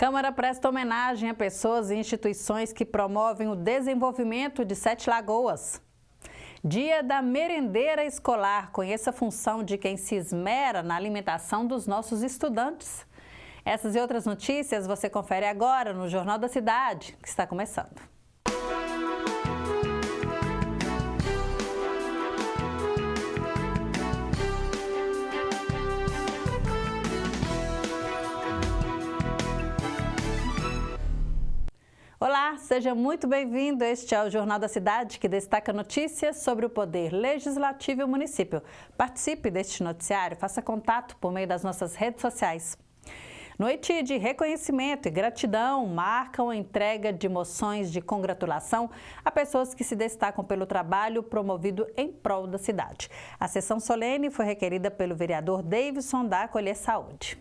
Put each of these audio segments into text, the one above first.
Câmara presta homenagem a pessoas e instituições que promovem o desenvolvimento de Sete Lagoas. Dia da merendeira escolar. Conheça a função de quem se esmera na alimentação dos nossos estudantes. Essas e outras notícias você confere agora no Jornal da Cidade, que está começando. Olá, seja muito bem-vindo. Este é o Jornal da Cidade, que destaca notícias sobre o poder legislativo e o município. Participe deste noticiário, faça contato por meio das nossas redes sociais. Noite de reconhecimento e gratidão marcam a entrega de moções de congratulação a pessoas que se destacam pelo trabalho promovido em prol da cidade. A sessão solene foi requerida pelo vereador Davidson da Acolher Saúde.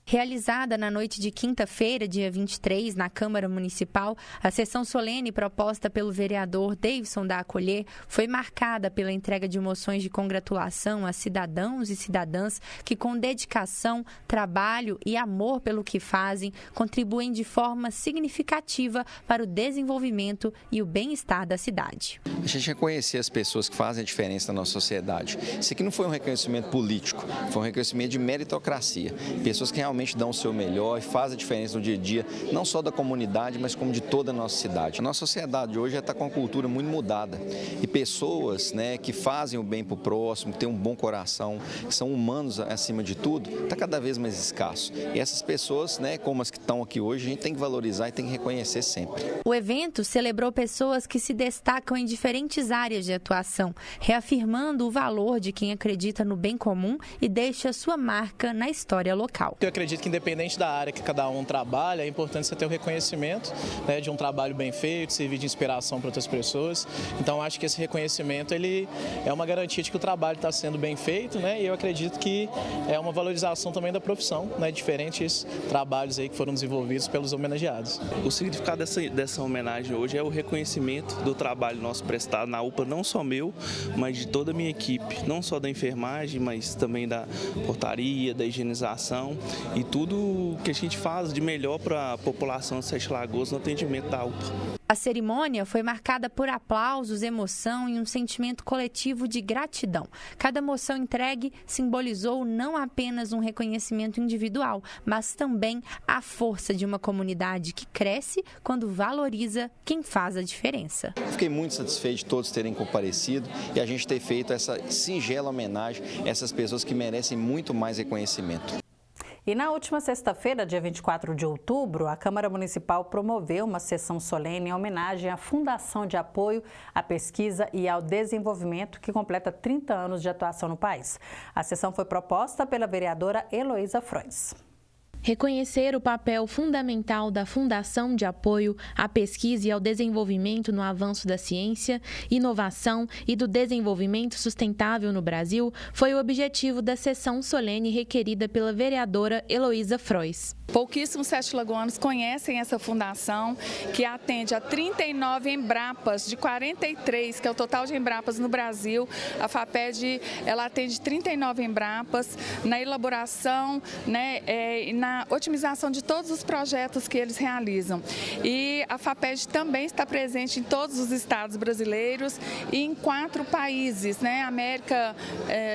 Realizada na noite de quinta-feira, dia 23, na Câmara Municipal, a sessão solene proposta pelo vereador Davidson da Acolher foi marcada pela entrega de moções de congratulação a cidadãos e cidadãs que, com dedicação, trabalho e amor pelo que fazem, contribuem de forma significativa para o desenvolvimento e o bem-estar da cidade. A gente reconhecer as pessoas que fazem a diferença na nossa sociedade. Isso aqui não foi um reconhecimento político, foi um reconhecimento de meritocracia. Pessoas que realmente dão o seu melhor e fazem a diferença no dia a dia, não só da comunidade, mas como de toda a nossa cidade. A nossa sociedade hoje já está com uma cultura muito mudada e pessoas, que fazem o bem para o próximo, que têm um bom coração, que são humanos acima de tudo, está cada vez mais escasso. E essas pessoas, como as que estão aqui hoje, a gente tem que valorizar e tem que reconhecer sempre. O evento celebrou pessoas que se destacam em diferentes áreas de atuação, reafirmando o valor de quem acredita no bem comum e deixa sua marca na história local. Eu acredito que, independente da área que cada um trabalha, é importante você ter o reconhecimento de um trabalho bem feito, servir de inspiração para outras pessoas. Então, acho que esse reconhecimento ele é uma garantia de que o trabalho está sendo bem feito, e eu acredito que é uma valorização também da profissão, diferentes trabalhos aí que foram desenvolvidos pelos homenageados. O significado dessa homenagem hoje é o reconhecimento do trabalho nosso prestado na UPA, não só meu, mas de toda a minha equipe, não só da enfermagem, mas também da portaria, da higienização e tudo que a gente faz de melhor para a população de Sete Lagoas no atendimento da UPA. A cerimônia foi marcada por aplausos, emoção e um sentimento coletivo de gratidão. Cada moção entregue simbolizou não apenas um reconhecimento individual, mas também a força de uma comunidade que cresce quando valoriza quem faz a diferença. Fiquei muito satisfeito de todos terem comparecido e a gente ter feito essa singela homenagem a essas pessoas que merecem muito mais reconhecimento. E na última sexta-feira, dia 24 de outubro, a Câmara Municipal promoveu uma sessão solene em homenagem à Fundação de Apoio à Pesquisa e ao Desenvolvimento, que completa 30 anos de atuação no país. A sessão foi proposta pela vereadora Heloísa Frois. Reconhecer o papel fundamental da Fundação de Apoio à Pesquisa e ao Desenvolvimento no avanço da ciência, inovação e do desenvolvimento sustentável no Brasil foi o objetivo da sessão solene requerida pela vereadora Heloísa Frois. Pouquíssimos sete-lagoanos conhecem essa fundação, que atende a 39 Embrapas, de 43, que é o total de Embrapas no Brasil. A FAPED, ela atende 39 Embrapas na elaboração, e na otimização de todos os projetos que eles realizam. E a FAPED também está presente em todos os estados brasileiros e em 4 países, América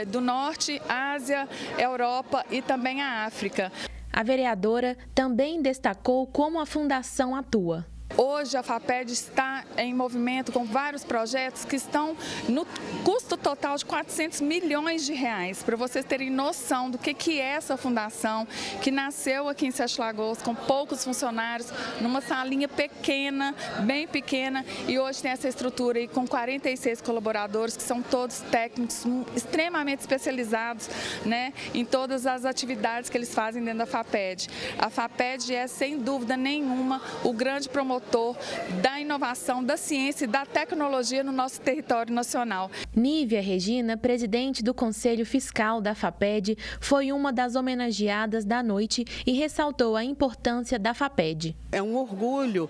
do Norte, Ásia, Europa e também a África. A vereadora também destacou como a fundação atua. Hoje a FAPED está em movimento com vários projetos que estão no custo total de 400 milhões de reais. Para vocês terem noção do que é essa fundação, que nasceu aqui em Sete Lagoas com poucos funcionários, numa salinha pequena, bem pequena, e hoje tem essa estrutura aí com 46 colaboradores, que são todos técnicos extremamente especializados, em todas as atividades que eles fazem dentro da FAPED. A FAPED é, sem dúvida nenhuma, o grande promotor motor da inovação, da ciência e da tecnologia no nosso território nacional. Nívia Regina, presidente do Conselho Fiscal da FAPED, foi uma das homenageadas da noite e ressaltou a importância da FAPED. É um orgulho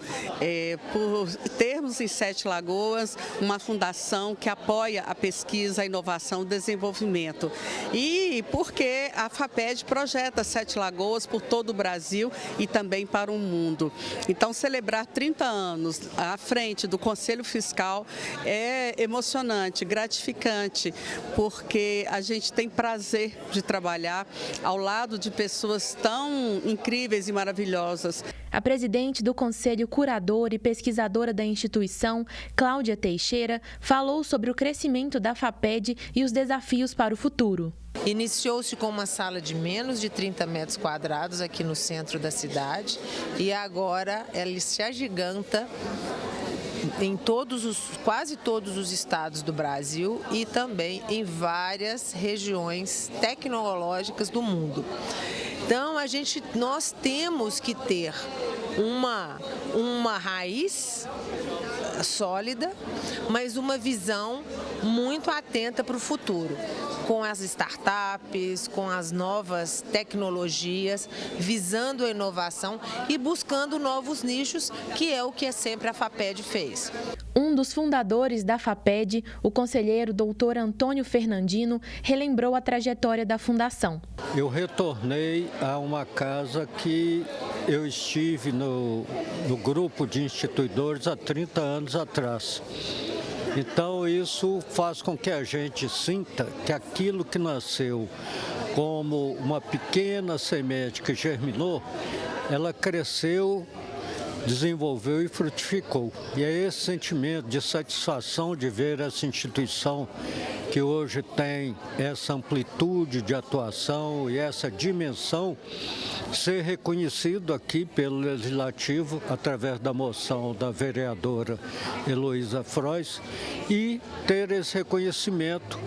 por termos em Sete Lagoas uma fundação que apoia a pesquisa, a inovação e o desenvolvimento. E porque a FAPED projeta Sete Lagoas por todo o Brasil e também para o mundo. Então, celebrar 30 anos à frente do Conselho Fiscal é emocionante, gratificante, porque a gente tem prazer de trabalhar ao lado de pessoas tão incríveis e maravilhosas. A presidente do Conselho Curador e pesquisadora da instituição, Cláudia Teixeira, falou sobre o crescimento da FAPED e os desafios para o futuro. Iniciou-se com uma sala de menos de 30 metros quadrados aqui no centro da cidade e agora ela se agiganta em quase todos os estados do Brasil e também em várias regiões tecnológicas do mundo. Então, nós temos que ter uma raiz sólida, mas uma visão muito atenta para o futuro, com as startups, com as novas tecnologias, visando a inovação e buscando novos nichos, que é o que sempre a FAPED fez. Um dos fundadores da FAPED, o conselheiro doutor Antônio Fernandino, relembrou a trajetória da fundação. Eu retornei a uma casa que eu estive no grupo de instituidores há 30 anos atrás. Então, isso faz com que a gente sinta que aquilo que nasceu como uma pequena semente que germinou, ela cresceu, desenvolveu e frutificou. E é esse sentimento de satisfação de ver essa instituição que hoje tem essa amplitude de atuação e essa dimensão ser reconhecido aqui pelo Legislativo através da moção da vereadora Heloísa Frois e ter esse reconhecimento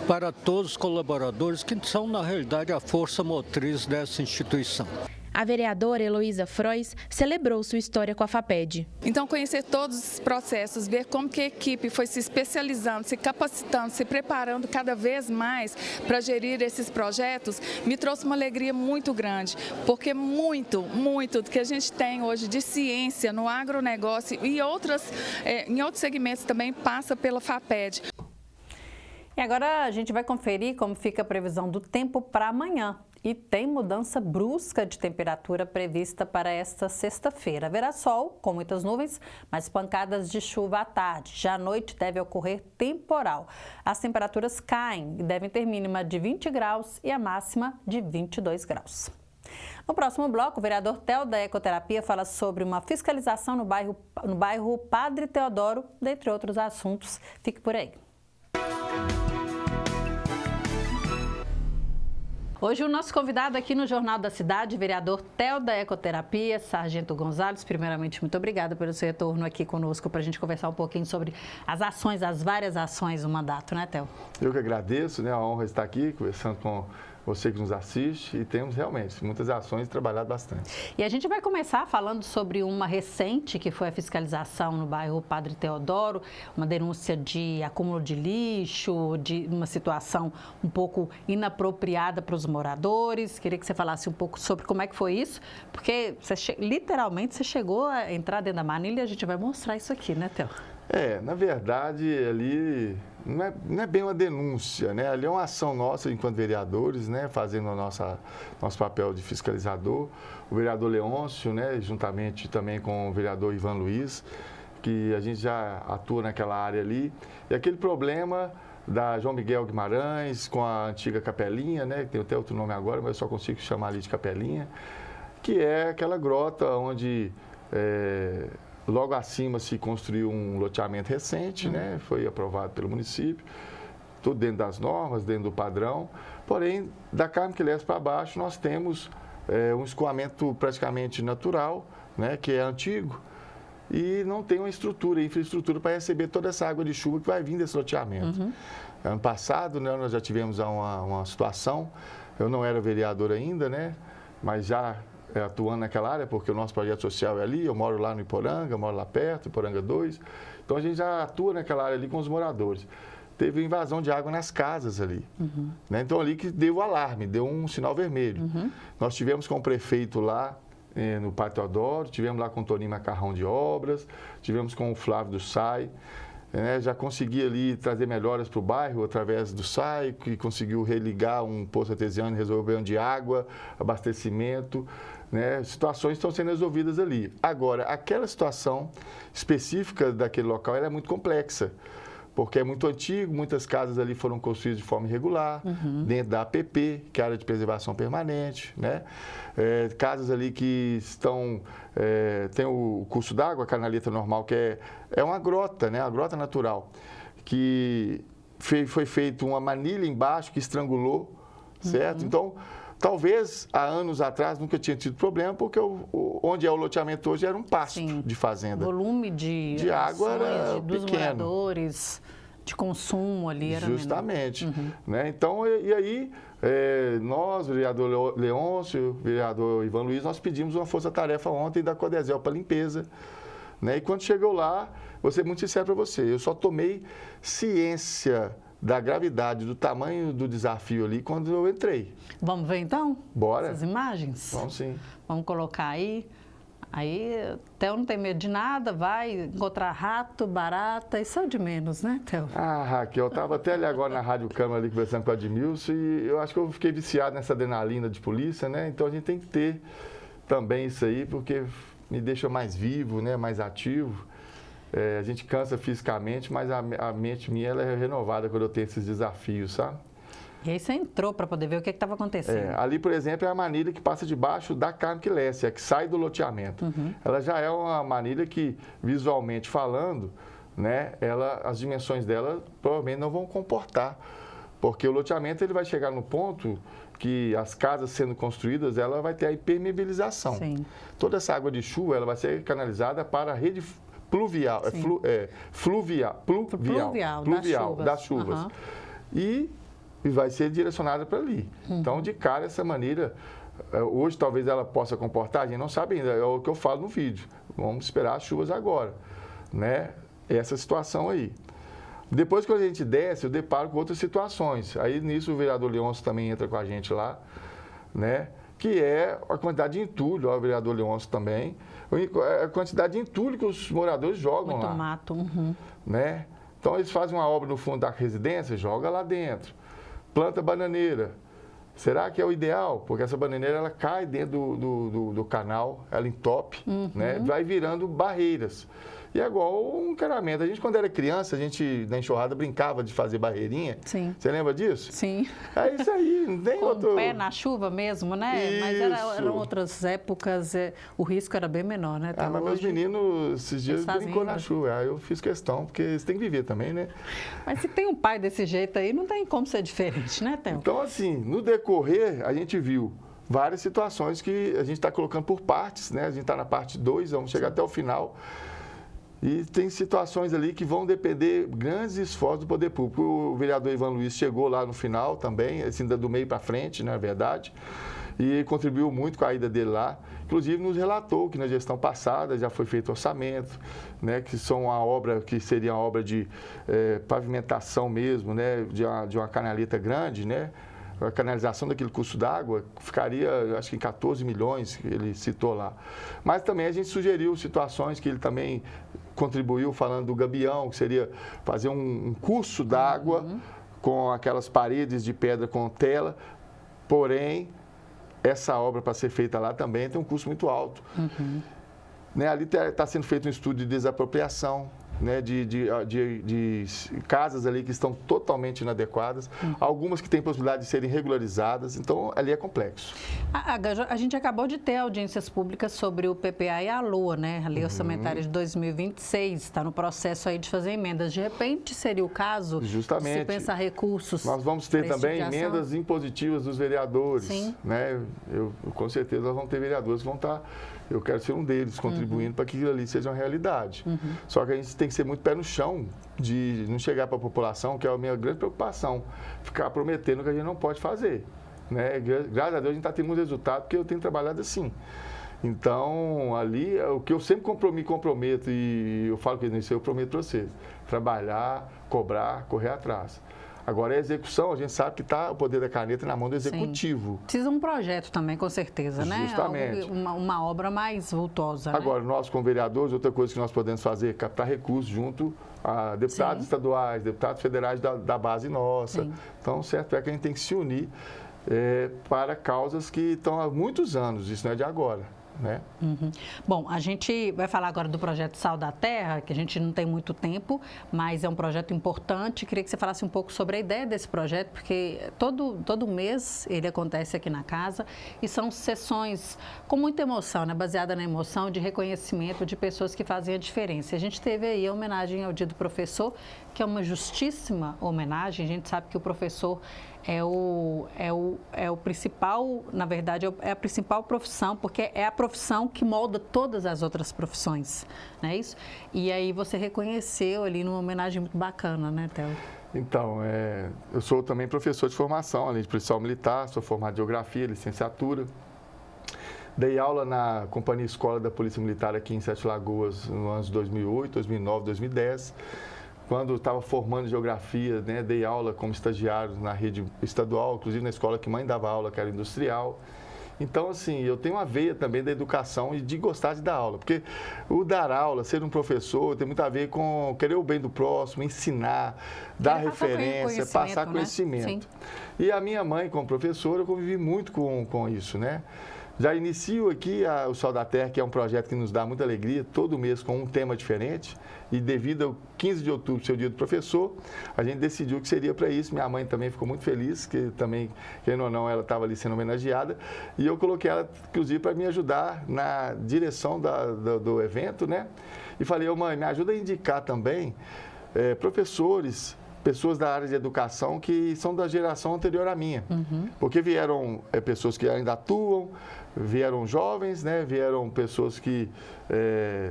para todos os colaboradores que são, na realidade, a força motriz dessa instituição. A vereadora Heloísa Frois celebrou sua história com a FAPED. Então, conhecer todos os processos, ver como que a equipe foi se especializando, se capacitando, se preparando cada vez mais para gerir esses projetos, me trouxe uma alegria muito grande, porque muito do que a gente tem hoje de ciência no agronegócio e em outros segmentos também passa pela FAPED. E agora a gente vai conferir como fica a previsão do tempo para amanhã. E tem mudança brusca de temperatura prevista para esta sexta-feira. Haverá sol, com muitas nuvens, mas pancadas de chuva à tarde. Já à noite deve ocorrer temporal. As temperaturas caem e devem ter mínima de 20 graus e a máxima de 22 graus. No próximo bloco, o vereador Theo da Ecoterapia fala sobre uma fiscalização no bairro Padre Teodoro, dentre outros assuntos. Fique por aí. Hoje o nosso convidado aqui no Jornal da Cidade, vereador Theo da Ecoterapia, Sargento Gonzalez. Primeiramente, muito obrigada pelo seu retorno aqui conosco para a gente conversar um pouquinho sobre as várias ações do mandato, né, Theo? Eu que agradeço, né, a honra de estar aqui conversando com você que nos assiste e temos realmente muitas ações e trabalhado bastante. E a gente vai começar falando sobre uma recente que foi a fiscalização no bairro Padre Teodoro, uma denúncia de acúmulo de lixo, de uma situação um pouco inapropriada para os moradores. Queria que você falasse um pouco sobre como é que foi isso, porque literalmente você chegou a entrar dentro da manilha e a gente vai mostrar isso aqui, né, Theo? Na verdade, ali não é bem uma denúncia, né? Ali é uma ação nossa enquanto vereadores, né? Fazendo o nosso papel de fiscalizador. O vereador Leôncio, né? Juntamente também com o vereador Ivan Luiz, que a gente já atua naquela área ali. E aquele problema da João Miguel Guimarães com a antiga Capelinha, né? Tem até outro nome agora, mas eu só consigo chamar ali de Capelinha, que é aquela grota onde logo acima se construiu um loteamento recente, né? Foi aprovado pelo município, tudo dentro das normas, dentro do padrão. Porém, da Carme Quilés para baixo, nós temos um escoamento praticamente natural, né? Que é antigo, e não tem uma infraestrutura para receber toda essa água de chuva que vai vir desse loteamento. Ano passado, né, nós já tivemos uma situação, eu não era vereador ainda, né? Mas já atuando naquela área, porque o nosso projeto social é ali, eu moro lá no Iporanga, moro lá perto, Iporanga 2. Então a gente já atua naquela área ali com os moradores. Teve invasão de água nas casas ali. Né? Então ali que deu o alarme, deu um sinal vermelho. Nós tivemos com o prefeito lá no Parque Teodoro, tivemos lá com o Toninho Macarrão de Obras, tivemos com o Flávio do SAI. Já consegui ali trazer melhoras para o bairro através do SAI, que conseguiu religar um poço artesiano, resolver o problema de água, abastecimento. Situações estão sendo resolvidas ali. Agora, aquela situação específica daquele local ela é muito complexa, porque é muito antigo, muitas casas ali foram construídas de forma irregular, dentro da APP, que é a Área de Preservação Permanente, casas ali que estão, tem o curso d'água, a canaleta normal, que é uma grota, uma grota natural, que foi feita uma manilha embaixo que estrangulou, certo? Então, talvez há anos atrás nunca tinha tido problema, porque onde é o loteamento hoje era um pasto de fazenda. O volume de água era dos pequeno. Moradores, de consumo ali era justamente. Então, e aí, nós, vereador Leôncio, vereador Ivan Luiz, nós pedimos uma força-tarefa ontem da Codesel para limpeza. E quando chegou lá, vou ser muito sincero para você, eu só tomei ciência da gravidade, do tamanho do desafio ali quando eu entrei. Vamos ver então? Bora. Essas imagens? Vamos sim. Vamos colocar aí. Aí, Theo não tem medo de nada, vai encontrar rato, barata, isso é de menos, né, Theo? Raquel, eu estava até ali agora na Rádio Câmara ali conversando com o Admilson e eu acho que eu fiquei viciado nessa adrenalina de polícia, Então a gente tem que ter também isso aí, porque me deixa mais vivo, mais ativo. A gente cansa fisicamente, mas a mente minha ela é renovada quando eu tenho esses desafios, sabe? E aí você entrou para poder ver o que estava acontecendo. Ali, por exemplo, é a manilha que passa debaixo da Carme-Quilesse, que sai do loteamento. Ela já é uma manilha que, visualmente falando, as dimensões dela provavelmente não vão comportar, porque o loteamento ele vai chegar no ponto que as casas sendo construídas, ela vai ter a impermeabilização. Sim. Toda essa água de chuva ela vai ser canalizada para a rede pluvial, pluvial das chuvas. E vai ser direcionada para ali. Então, de cara, essa maneira, hoje talvez ela possa comportar, a gente não sabe ainda, é o que eu falo no vídeo. Vamos esperar as chuvas agora, Essa situação aí. Depois que a gente desce, eu deparo com outras situações. Aí, nisso, o vereador Leôncio também entra com a gente lá, que é a quantidade de entulho, o vereador Leôncio também, a quantidade de entulho que os moradores jogam lá. Muito mato. Então, eles fazem uma obra no fundo da residência, joga lá dentro. Planta bananeira. Será que é o ideal? Porque essa bananeira ela cai dentro do canal, ela entope, vai virando barreiras. E é igual um encanamento. A gente, quando era criança, a gente, na enxurrada, brincava de fazer barreirinha. Sim. Você lembra disso? Sim. É isso aí, não tem outro... Com o pé na chuva mesmo, Mas eram outras épocas, o risco era bem menor, Até mas meus meninos, esses dias, brincou na chuva. Aí eu fiz questão, porque eles têm que viver também, Mas se tem um pai desse jeito aí, não tem como ser diferente, Theo? Então, assim, no decorrer, a gente viu várias situações que a gente está colocando por partes, A gente está na parte 2, vamos chegar até o final. E tem situações ali que vão depender grandes esforços do poder público. O vereador Ivan Luiz chegou lá no final também, assim, do meio para frente, na verdade, e contribuiu muito com a ida dele lá. Inclusive, nos relatou que na gestão passada já foi feito orçamento, que são uma obra que seria uma obra de pavimentação mesmo, de uma canaleta grande, A canalização daquele curso d'água ficaria, acho que em 14 milhões, que ele citou lá. Mas também a gente sugeriu situações que ele também contribuiu, falando do Gabião, que seria fazer um curso d'água com aquelas paredes de pedra com tela, porém, essa obra para ser feita lá também tem um custo muito alto. Ali está sendo feito um estudo de desapropriação, de casas ali que estão totalmente inadequadas, algumas que têm possibilidade de serem regularizadas, então ali é complexo. A gente acabou de ter audiências públicas sobre o PPA e a LOA, a Lei Orçamentária de 2026, está no processo aí de fazer emendas. De repente seria o caso justamente, de se pensar recursos. Nós vamos ter também emendas impositivas dos vereadores. Sim. Com certeza nós vamos ter vereadores que vão estar... Eu quero ser um deles, contribuindo para que aquilo ali seja uma realidade. Só que a gente tem que ser muito pé no chão de não chegar para a população, que é a minha grande preocupação, ficar prometendo que a gente não pode fazer. né? Graças a Deus a gente está tendo um resultado, porque eu tenho trabalhado assim. Então, ali, o que eu sempre me comprometo, e eu falo que isso eu prometo para vocês, trabalhar, cobrar, correr atrás. Agora, a execução, a gente sabe que está o poder da caneta na mão do executivo. Sim. Precisa de um projeto também, com certeza, né? Justamente. Uma obra mais vultosa, né? Agora, nós, como vereadores, outra coisa que nós podemos fazer é captar recursos junto a deputados estaduais, deputados federais da base nossa. Sim. Então, certo é que a gente tem que se unir para causas que estão há muitos anos, isso não é de agora. Né? Uhum. Bom, a gente vai falar agora do projeto Sal da Terra, que a gente não tem muito tempo, mas é um projeto importante. Queria que você falasse um pouco sobre a ideia desse projeto, porque todo mês ele acontece aqui na casa e são sessões com muita emoção, né? Baseada na emoção de reconhecimento de pessoas que fazem a diferença. A gente teve aí a homenagem ao Dia do Professor, que é uma justíssima homenagem. A gente sabe que o professor é o principal, na verdade, é a principal profissão, porque é a profissão que molda todas as outras profissões, não é isso? E aí você reconheceu ali numa homenagem muito bacana, né, Theo? Então, eu sou também professor de formação, além de policial militar, sou formado em geografia, licenciatura. Dei aula na Companhia Escola da Polícia Militar aqui em Sete Lagoas nos anos 2008, 2009, 2010. Quando eu estava formando geografia, né, dei aula como estagiário na rede estadual, inclusive na escola que mãe dava aula, que era industrial. Então, assim, eu tenho uma veia também da educação e de gostar de dar aula. Porque o dar aula, ser um professor, tem muito a ver com querer o bem do próximo, ensinar, dar referência, passar conhecimento. Né? E a minha mãe, como professora, eu convivi muito com isso, né? Já inicio aqui o Sal da Terra, que é um projeto que nos dá muita alegria, todo mês com um tema diferente. E devido ao 15 de outubro, seu Dia do Professor, a gente decidiu que seria para isso. Minha mãe também ficou muito feliz, que também, querendo ou não, ela estava ali sendo homenageada. E eu coloquei ela, inclusive, para me ajudar na direção do evento, né? E falei, mãe, me ajuda a indicar também professores, pessoas da área de educação que são da geração anterior à minha. Uhum. Porque vieram pessoas que ainda atuam, vieram jovens, né? Vieram pessoas que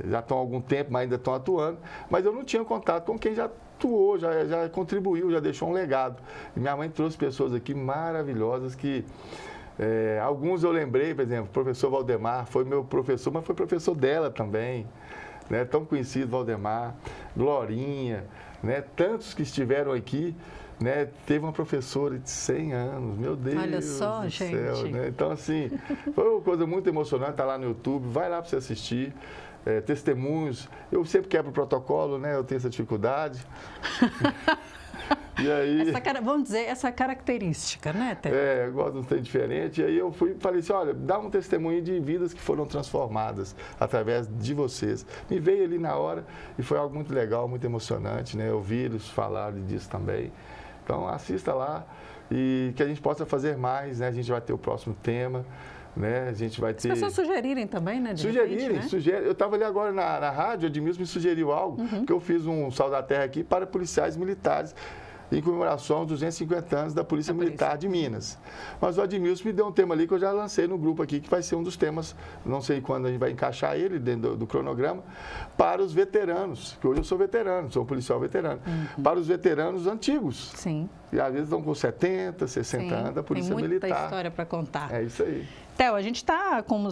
já estão há algum tempo, mas ainda estão atuando. Mas eu não tinha contato com quem já atuou, já contribuiu, já deixou um legado. E minha mãe trouxe pessoas aqui maravilhosas que... alguns eu lembrei, por exemplo, o professor Valdemar foi meu professor, mas foi professor dela também. Né? Tão conhecido, Valdemar, Glorinha... Né, tantos que estiveram aqui, né, teve uma professora de 100 anos, meu Deus. Olha só, do gente. Céu, né? Então, assim, foi uma coisa muito emocionante, está lá no YouTube, vai lá para você assistir. Testemunhos, eu sempre quebro o protocolo, né, eu tenho essa dificuldade. E aí, vamos dizer, essa característica, né, Theo? Eu gosto de um trem diferente. E aí eu falei assim, olha, dá um testemunho de vidas que foram transformadas através de vocês. Me veio ali na hora e foi algo muito legal, muito emocionante, né? Ouvir-los falar disso também. Então, assista lá e que a gente possa fazer mais, né? A gente vai ter o próximo tema. Né? A gente vai ter... As pessoas sugerirem também, né? Sugerirem. Eu estava ali agora na rádio, o Edmilson me sugeriu algo, que eu fiz um Sal da Terra aqui para policiais militares, em comemoração aos 250 anos da Polícia Militar de Minas. Mas o Admilson me deu um tema ali que eu já lancei no grupo aqui, que vai ser um dos temas, não sei quando a gente vai encaixar ele dentro do cronograma, para os veteranos, que hoje eu sou veterano, sou um policial veterano, para os veteranos antigos. Sim. E às vezes estão com 70, 60 anos da Polícia Militar. Tem muita história para contar. É isso aí. Theo, a gente está com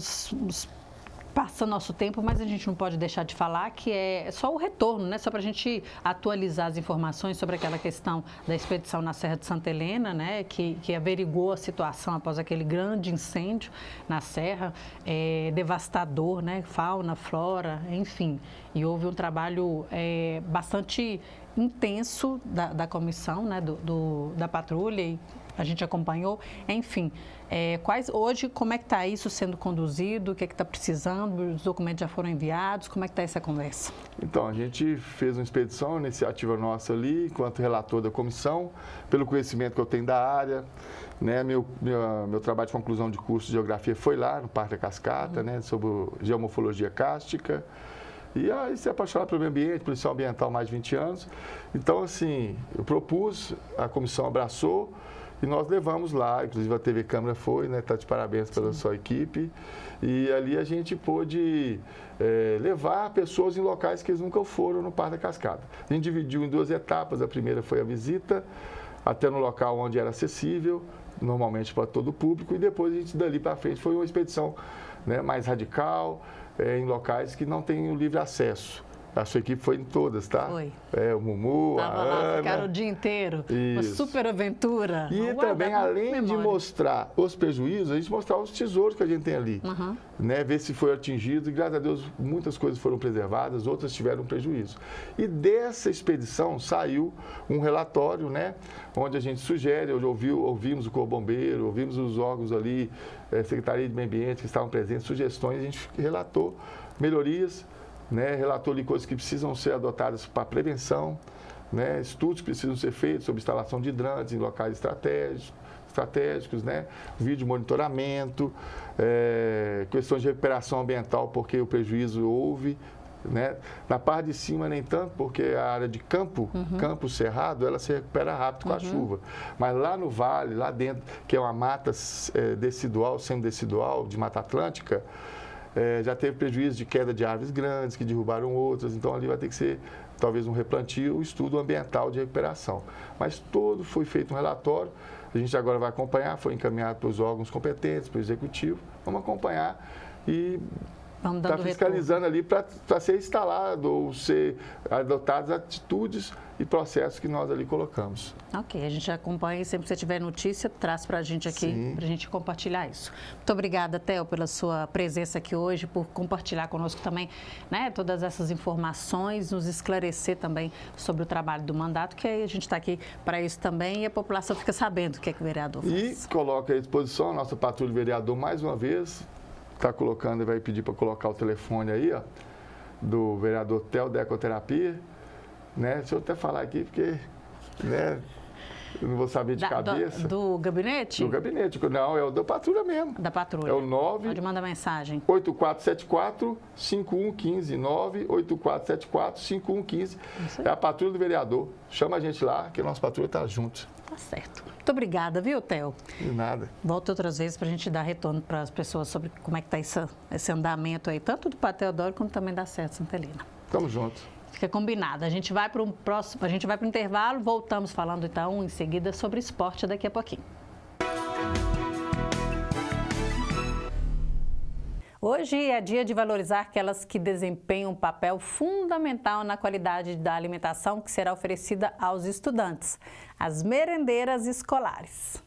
passa nosso tempo, mas a gente não pode deixar de falar que é só o retorno, né? Só para a gente atualizar as informações sobre aquela questão da expedição na Serra de Santa Helena, né? Que averigou a situação após aquele grande incêndio na Serra, devastador, né? Fauna, flora, enfim. E houve um trabalho bastante intenso da comissão, né? Da patrulha, e a gente acompanhou, enfim. Hoje, como é que está isso sendo conduzido? O que é que está precisando? Os documentos já foram enviados? Como é que está essa conversa? Então, a gente fez uma expedição, uma iniciativa nossa ali, enquanto relator da comissão, pelo conhecimento que eu tenho da área. Né? Meu trabalho de conclusão de curso de geografia foi lá, no Parque da Cascata, né? Sobre geomorfologia cárstica. E aí se apaixonar pelo meio ambiente, policial ambiental há mais de 20 anos. Então, assim, eu propus, a comissão abraçou, e nós levamos lá, inclusive a TV Câmara foi, né? Está de parabéns pela sua equipe. E ali a gente pôde levar pessoas em locais que eles nunca foram no Parque da Cascata. A gente dividiu em 2 etapas. A primeira foi a visita, até no local onde era acessível. normalmente para todo o público, e depois a gente dali para frente foi uma expedição, né, mais radical, em locais que não tem o livre acesso. A sua equipe foi em todas, tá? Foi. O Mumu, Tava a lá, Ana. ficaram o dia inteiro. Uma super aventura. E também, além de mostrar os prejuízos, a gente mostrar os tesouros que a gente tem ali. Né? Ver se foi atingido. E, graças a Deus, muitas coisas foram preservadas, outras tiveram prejuízo. E dessa expedição saiu um relatório, né? Onde a gente sugere, ouvimos o Corpo Bombeiro, ouvimos os órgãos ali, Secretaria de Meio Ambiente, que estavam presentes, sugestões, a gente relatou melhorias, né, relatou ali coisas que precisam ser adotadas para prevenção, né, estudos que precisam ser feitos sobre instalação de hidrantes em locais estratégicos, né, vídeo monitoramento, questões de recuperação ambiental, porque o prejuízo houve, né. Na parte de cima nem tanto, porque a área de campo cerrado, ela se recupera rápido com a chuva. Mas lá no vale, lá dentro, que é uma mata decidual, semidecidual, de Mata Atlântica, já teve prejuízo de queda de árvores grandes que derrubaram outras, então ali vai ter que ser talvez um replantio, um estudo ambiental de recuperação. Mas todo foi feito um relatório, a gente agora vai acompanhar, foi encaminhado para os órgãos competentes, para o executivo, vamos acompanhar e está fiscalizando ali para ser instalado ou ser adotadas atitudes e processos que nós ali colocamos. Ok, a gente acompanha e sempre que você tiver notícia, traz para a gente aqui, para a gente compartilhar isso. Muito obrigada, Theo, pela sua presença aqui hoje, por compartilhar conosco também, né, todas essas informações, nos esclarecer também sobre o trabalho do mandato, que aí a gente está aqui para isso também e a população fica sabendo o que é que o vereador faz. E coloca à disposição a nossa patrulha vereador mais uma vez, está colocando e vai pedir para colocar o telefone aí, ó, do vereador Theo da Ecoterapia, né? Deixa eu até falar aqui, porque, né, eu não vou saber de cabeça. Do gabinete? Do gabinete, não, é o da patrulha mesmo. Da patrulha. É o 9... Pode mandar mensagem. 8474-5115, 98474-5115. É a patrulha do vereador. Chama a gente lá, que a nossa patrulha está junto. Tá certo. Muito obrigada, viu, Theo? De nada. Volta outras vezes para a gente dar retorno para as pessoas sobre como é que está esse andamento aí, tanto do Padre Teodoro como também da Serra de Santa Helena. Tamo junto. Fica combinado. A gente vai para o intervalo, voltamos falando então em seguida sobre esporte daqui a pouquinho. Hoje é dia de valorizar aquelas que desempenham um papel fundamental na qualidade da alimentação que será oferecida aos estudantes, as merendeiras escolares.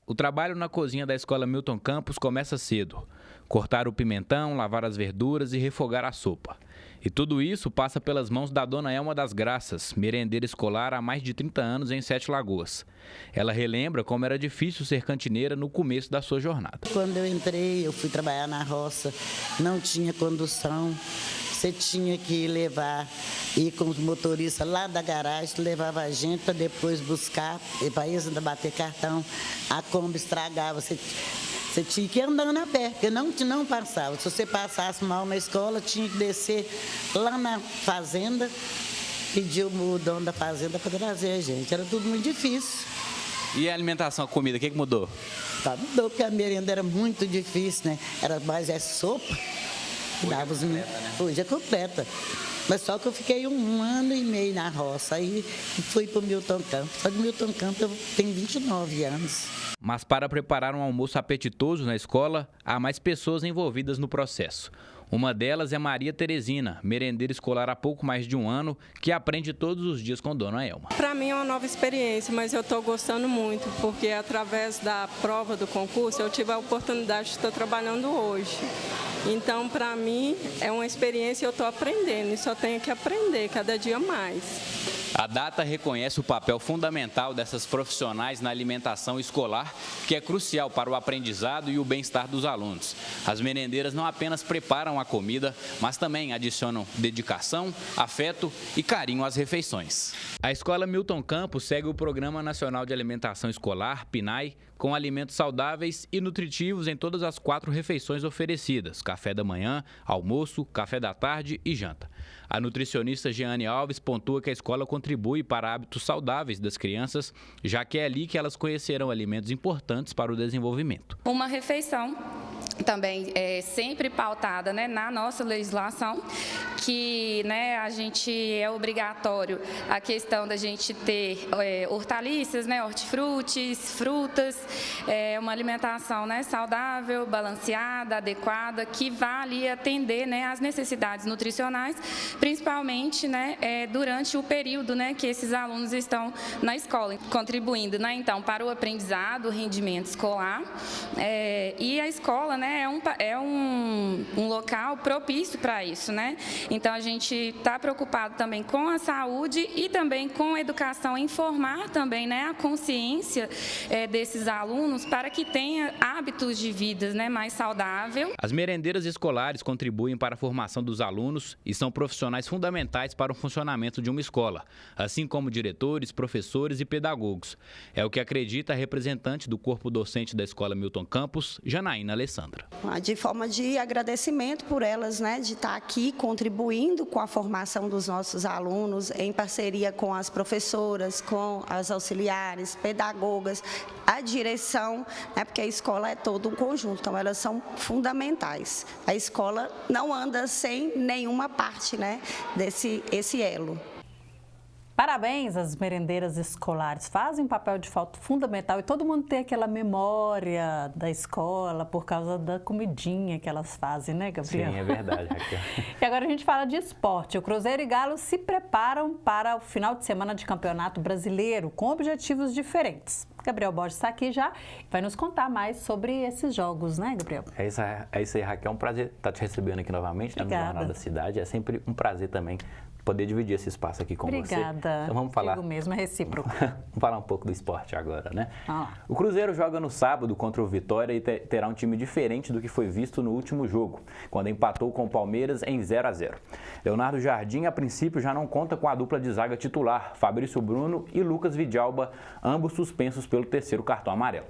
O trabalho na cozinha da Escola Milton Campos começa cedo. Cortar o pimentão, lavar as verduras e refogar a sopa. E tudo isso passa pelas mãos da dona Elma das Graças, merendeira escolar há mais de 30 anos em Sete Lagoas. Ela relembra como era difícil ser cantineira no começo da sua jornada. Quando eu entrei, eu fui trabalhar na roça, não tinha condução. Você tinha que ir com os motoristas lá da garagem, levava a gente para depois buscar, e para eles ainda bater cartão. A Kombi estragava, você tinha que ir andando a pé, porque não passava. Se você passasse mal na escola, tinha que descer lá na fazenda, pedir o dono da fazenda para trazer a gente. Era tudo muito difícil. E a alimentação, a comida, o que mudou? Mudou, porque a merenda era muito difícil, né? Era mais sopa. Dava os meninos. Hoje é completa. Mas só que eu fiquei 1 ano e meio na roça, aí fui para o Milton Campos. Só que Milton Campos eu tenho 29 anos. Mas para preparar um almoço apetitoso na escola, há mais pessoas envolvidas no processo. Uma delas é Maria Teresina, merendeira escolar há pouco mais de 1 ano, que aprende todos os dias com Dona Elma. Para mim é uma nova experiência, mas eu estou gostando muito, porque através da prova do concurso eu tive a oportunidade de estar trabalhando hoje. Então, para mim, é uma experiência e eu estou aprendendo, e só tenho que aprender cada dia mais. A data reconhece o papel fundamental dessas profissionais na alimentação escolar, que é crucial para o aprendizado e o bem-estar dos alunos. As merendeiras não apenas preparam a comida, mas também adicionam dedicação, afeto e carinho às refeições. A Escola Milton Campos segue o Programa Nacional de Alimentação Escolar, PNAE, com alimentos saudáveis e nutritivos em todas as 4 refeições oferecidas: café da manhã, almoço, café da tarde e janta. A nutricionista Jeane Alves pontua que a escola contribui para hábitos saudáveis das crianças, já que é ali que elas conhecerão alimentos importantes para o desenvolvimento. Uma refeição também sempre pautada, né, na nossa legislação, que, né, a gente é obrigatório a questão da gente ter hortaliças, né, hortifrutis, frutas, uma alimentação, né, saudável, balanceada, adequada, que vá ali atender, né, as necessidades nutricionais, principalmente, né, durante o período, né, que esses alunos estão na escola, contribuindo, né, então, para o aprendizado, o rendimento escolar, e a escola, né, é um local propício para isso, né? Então a gente está preocupado também com a saúde e também com a educação, informar também, né, a consciência desses alunos para que tenha hábitos de vida, né, mais saudável. As merendeiras escolares contribuem para a formação dos alunos e são profissionais fundamentais para o funcionamento de uma escola, assim como diretores, professores e pedagogos. É o que acredita a representante do corpo docente da Escola Milton Campos, Janaína Alessandra. De forma de agradecimento por elas, né, de estar aqui contribuindo com a formação dos nossos alunos, em parceria com as professoras, com as auxiliares, pedagogas, a direção, né, porque a escola é todo um conjunto, então elas são fundamentais. A escola não anda sem nenhuma parte, né, esse elo. Parabéns às merendeiras escolares, fazem um papel de fato fundamental e todo mundo tem aquela memória da escola por causa da comidinha que elas fazem, né, Gabriel? Sim, é verdade, Raquel. E agora a gente fala de esporte. O Cruzeiro e Galo se preparam para o final de semana de Campeonato Brasileiro com objetivos diferentes. Gabriel Borges está aqui já e vai nos contar mais sobre esses jogos, né, Gabriel? É isso aí, Raquel. É um prazer estar te recebendo aqui novamente, né, no Jornal da Cidade. É sempre um prazer também poder dividir esse espaço aqui com você. Obrigada. Então vamos falar. Digo mesmo, é recíproco. Vamos falar um pouco do esporte agora, né? O Cruzeiro joga no sábado contra o Vitória e terá um time diferente do que foi visto no último jogo, quando empatou com o Palmeiras em 0-0. Leonardo Jardim, a princípio, já não conta com a dupla de zaga titular, Fabrício Bruno e Lucas Vidalba, ambos suspensos pelo terceiro cartão amarelo.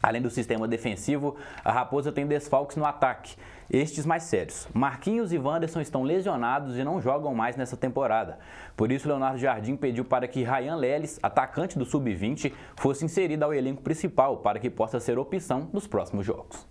Além do sistema defensivo, a Raposa tem desfalques no ataque. Estes mais sérios. Marquinhos e Wanderson estão lesionados e não jogam mais nessa temporada. Por isso, Leonardo Jardim pediu para que Ryan Leles, atacante do Sub-20, fosse inserido ao elenco principal para que possa ser opção nos próximos jogos.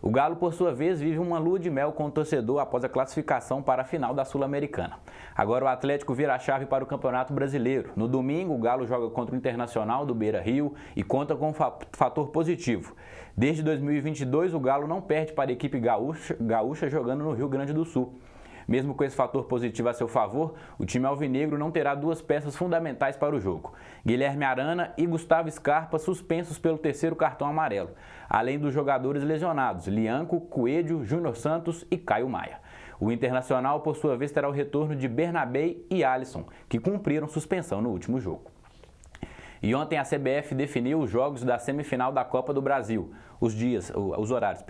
O Galo, por sua vez, vive uma lua de mel com o torcedor após a classificação para a final da Sul-Americana. Agora o Atlético vira a chave para o Campeonato Brasileiro. No domingo, o Galo joga contra o Internacional do Beira-Rio e conta com um fator positivo. Desde 2022, o Galo não perde para a equipe gaúcha jogando no Rio Grande do Sul. Mesmo com esse fator positivo a seu favor, o time alvinegro não terá duas peças fundamentais para o jogo. Guilherme Arana e Gustavo Scarpa suspensos pelo terceiro cartão amarelo, além dos jogadores lesionados, Lianco, Coelho, Júnior Santos e Caio Maia. O Internacional, por sua vez, terá o retorno de Bernabé e Alisson, que cumpriram suspensão no último jogo. E ontem a CBF definiu os jogos da semifinal da Copa do Brasil, os horários.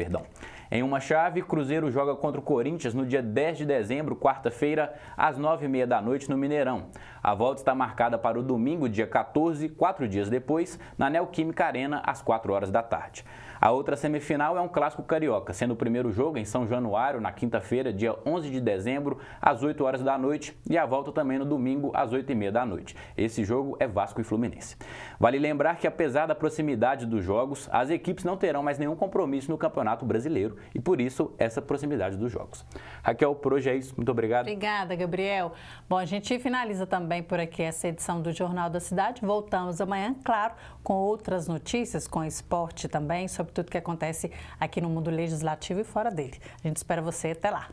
Em uma chave, Cruzeiro joga contra o Corinthians no dia 10 de dezembro, quarta-feira, às 9h30 da noite no Mineirão. A volta está marcada para o domingo, dia 14, 4 dias depois, na Neoquímica Arena, às 4 horas da tarde. A outra semifinal é um clássico carioca, sendo o primeiro jogo em São Januário, na quinta-feira, dia 11 de dezembro, às 8 horas da noite, e a volta também no domingo, às 8h30 da noite. Esse jogo é Vasco e Fluminense. Vale lembrar que, apesar da proximidade dos jogos, as equipes não terão mais nenhum compromisso no Campeonato Brasileiro e, por isso, essa proximidade dos jogos. Raquel, por hoje é isso. Muito obrigado. Obrigada, Gabriel. Bom, a gente finaliza também por aqui essa edição do Jornal da Cidade. Voltamos amanhã, claro, com outras notícias, com esporte também, sobre tudo que acontece aqui no mundo legislativo e fora dele. A gente espera você até lá.